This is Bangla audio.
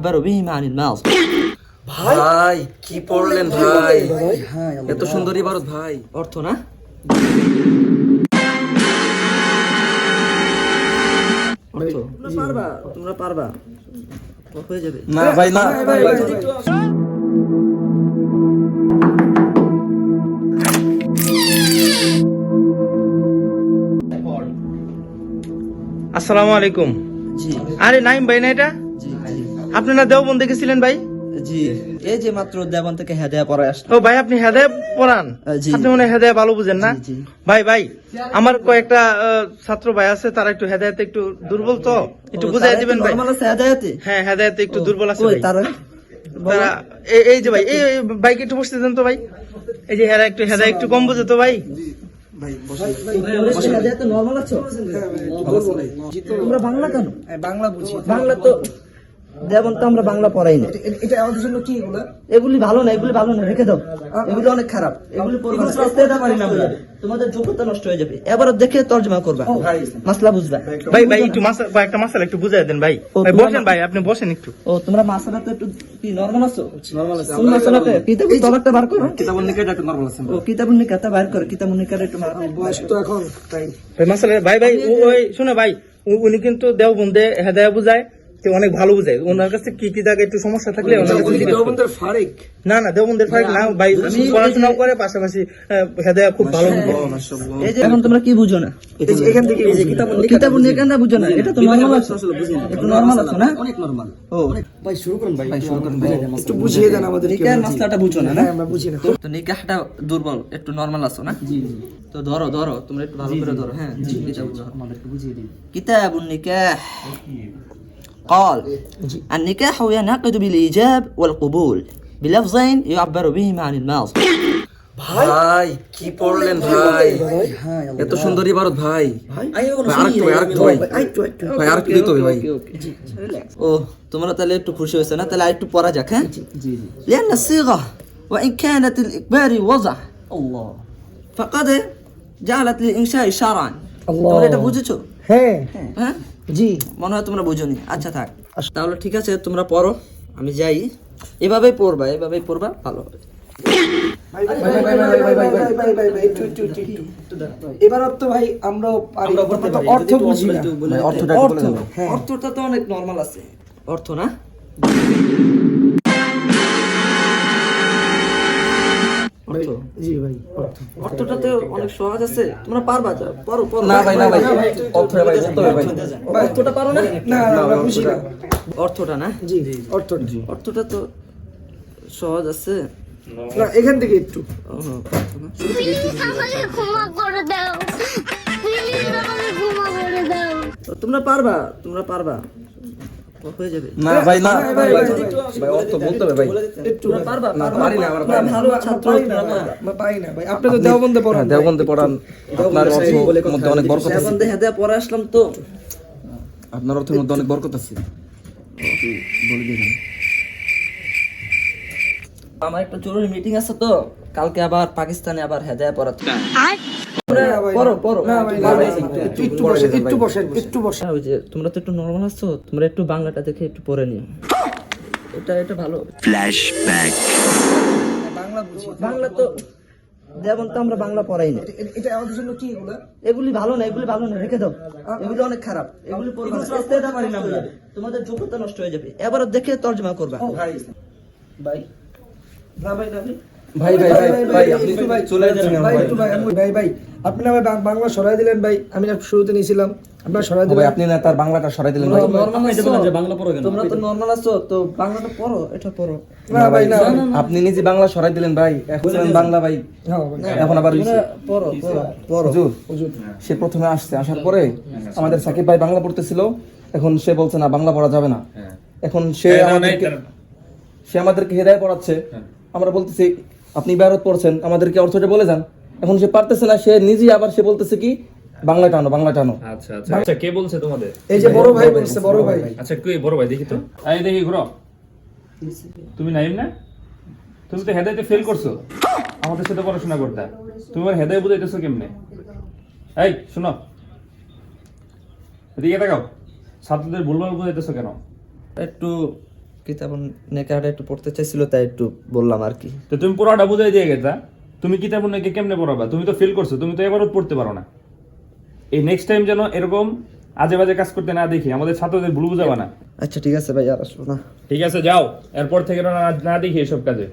يعبر بهما عن الماضي. ভাই কি পড়লেন ভাই? এত সুন্দর ইবারত ভাই। অর্থ না? অর্থ তোমরা পারবা হয়ে যাবে। না ভাই না। আসসালামু আলাইকুম। জি আরে নাইম ভাই না এটা? জি আপনি না দেওবন্দ গেছিলেন ভাই? জি এই যে মাত্র দেওয়ান থেকে হেদায়া পড়ে আসলো। ও ভাই আপনি হেদায় পড়ান? জি। আপনি মনে হয় হেদায় ভালো বুঝেন না? জি, জি। ভাই আমার কয়েকটা ছাত্র ভাই আছে, তারা একটু হেদায়তে একটু দুর্বল, তো একটু বুঝাই দিবেন ভাই। নরমাল আছে হেদায়াতে? হ্যাঁ হেদায়তে একটু দুর্বল আছে কই ভাই। তারা? তারা এই যে ভাই এই বাইকে একটু বসতে দেন তো ভাই। এই যে হেদায় একটু কম বুঝে তো ভাই। হেদায়াতে নরমাল আছো? তোমরা বাংলা কেন? বাংলা বুঝি। বাংলা তো দেবন তো আমরা বাংলা পড়াই না। এটা আমাদের জন্য কি এগুলা? এগুলি ভালো না, এগুলি ভালো না, রেখে দাও। এগুলি অনেক খারাপ, এগুলি পড়বা না। ইস্তেদা পারি না বলে তোমাদের যোগ্যতা নষ্ট হয়ে যাবে। এবার দেখে তর্জমা করবা, মাসলা বুঝবা। ভাই একটু একটা মাসালা একটু বুঝাই দেন ভাই। ভাই বসেন ভাই, আপনি বসেন একটু। ও তোমরা মাসলা তো একটু কি নরমাল আছো? নরমাল আছে। কোন মাসলাতে কিতাবুল তলাকটা বার করো। কিতাবুন নিকাটা একটু নরমাল আছে। ও কিতাবুল নিকাটা বার করো, কিতাবুল নিকাটা একটু বয়স তো এখন তাই। ভাই মাসালা ভাই ওই শুনে ভাই, উনি কিন্তু দেওবন্দে হেদায়া বুঝায়, তো অনেক ভালো বুঝায়। ওনার কাছে কি জায়গায় একটু সমস্যা থাকলে ওনার কাছে জিজ্ঞেস করুন। দেওবন্দের ফারিক? না দেওবন্দের ফারিক না ভাই, পড়াশোনাও করে পাশাপাশি হেদায়া খুব ভালো বুঝে। এই যে এখন তোমরা কি বুঝো না? এখান থেকে এই যে কিতাবুল নিকাটা বুঝো না, এটা তো নরমাল আছে। একটু নরমাল আছে না? অনেক নরমাল। ও ভাই শুরু করুন ভাই। শুরু করুন ভাই। একটু বুঝিয়ে দেন আমাদের। নিকার মাসলাটা বুঝো না? আমরা বুঝি না। তো নিকাহটা দুর্বল, একটু নরমাল আছো না? জি জি। তো ধরো তোমরা একটু ভালো করে ধরো। হ্যাঁ জি, আমাদেরকে বুঝিয়ে দিন। কিতাবুন নিকাহ قال النكاح ينعقد بالإيجاب والقبول بلفظين يعبر بهما عن الماضي. ভাই কি পড়লেন ভাই? এত সুন্দর ইবারত ভাই। আরেকটু ভাই আরেকটু দিতে হবে ভাই। ও তোমরা তাহলে একটু খুশি হয়েছে না? তাহলে আরেকটু পড়া যাক। হ্যাঁ জি জি। لأن الصيغة وإن كانت الإجبار وضع الله فقد جعلت للإنشاء شرعا. তোমরা এটা বুঝেছো? হ্যাঁ হ্যাঁ জি। মনে হয় তোমরা বুঝোনি। আচ্ছা থাক, তাহলে ঠিক আছে, তোমরা পড়ো, আমি যাই। এভাবেই পড়বা ভালো হবে। এবার তো ভাই আমরা অর্থ বুঝি না। অর্থটা তো অনেক নরমাল আছে। অর্থ না? জি ভাই। অর্থটা তো অনেক সহজ আছে, তোমরা পারবা। যা পড়ো। না ভাই অর্থ ভাই বলতে হবে ভাই। অর্থটা পারো না? না আমরা বুঝি না। অর্থটা না? জি অর্থ। অর্থটা তো সহজ আছে না এখান থেকে একটু। আমাকে ক্ষমা করে দাও, প্লিজ আমাকে ক্ষমা করে দাও। তোমরা পারবা হয়ে যাবে। না ভাই না। ভাই অর্থ বলতে হবে ভাই। একটু পারবা। পারি না আমরা। ভালো ছাত্র পারি না ভাই। আপনি তো দেওবন্দে পড়ান। দেওবন্দে পড়ান। আপনার অর্থের মধ্যে অনেক বরকত আছে। এখন হেদায়া পড়ে আসলাম তো। আপনার অর্থের মধ্যে অনেক বরকত আছে। বলে দিন। আমার একটা জরুরি মিটিং আছে তো কালকে, আবার পাকিস্তানে আবার হেদায়া পড়াতে। পড়ো। একটু বসেন। ওই যে তোমরা তো একটু নরমাল আছো, তোমরা একটু বাংলাটা দেখে একটু পড়ে নিও। এটা ভালো। বাংলা তো যেমন তো আমরা বাংলা পড়াই না। এটা আমাদের জন্য কি এগুলা? এগুলি ভালো না, রেখে দাও। এগুলি অনেক খারাপ, এগুলি পড়বা না। ইস্তেদা পারি না বলে তোমাদের যোগ্যতা নষ্ট হয়ে যাবে। এবার দেখে তর্জমা করবা। ভাই আপনি চলে যাচ্ছেন ভাই। আপনি না ভাই বাংলা সরাই দিলেন ভাই। আমি না শুরুতে নিয়েছিলাম, আপনারা সরাই দিলেন। আপনি না তার বাংলাটা সরাই দিলেন ভাই। তোমরা তো নরমাল আছো, তো বাংলাটা পড়ো, এটা পড়ো। না ভাই না, আপনি নিজে বাংলা সরাই দিলেন ভাই। এখন বাংলা ভাই এখন আবার পড়ো। হুজুর সে প্রথমে আসার পরে আমাদের সাকিব ভাই বাংলা পড়তেছিল। এখন সে বলছে না বাংলা পড়া যাবে না। এখন সে আমাদেরকে হেদায়া পড়াচ্ছে। আমরা বলতেছি আপনি ইবারত পড়ছেন, আমাদেরকে অর্থটা বলে যান। এখন সে পারতেছে না, সে নিজেই আবার সে বলতেছে কি বাংলা টানো। আচ্ছা কে বলছে তোমাদের? এই যে বড় ভাই বলছে, বড় ভাই। আচ্ছা কই বড় ভাই দেখি তো। এই দেখি ঘুরো। তুমি নাইম না? তুমি তো হেদায়েতে ফেল করছো। আমাদের সাথে পড়াশোনা করতে। তুমি আর হেদায়েত বুঝাইতেছো কেমনে? এই শোনো। এদিকে তাকাও। ছাত্রদের ভুলভাল বুঝাইতেছো কেন? একটু কিতাব নেকাটা একটু পড়তে চাইছিল তাই একটু বললাম আর কি। তো তুমি পুরোটা বুঝাই দিয়ে গেছা, তুমি কিতাব নাকি কেমনে পড়াবা? তুমি তো ফেল করছো, তুমি তো এবারও পড়তে পারো না। এই নেক্সট টাইম যেন এরকম আজে বাজে কাজ করতে না দেখি, আমাদের ছাত্রদের ভুল বুঝাবা না। আচ্ছা ঠিক আছে ভাই, আর আসবো না। ঠিক আছে, যাও, এরপর থেকে না দেখি এসব কাজে।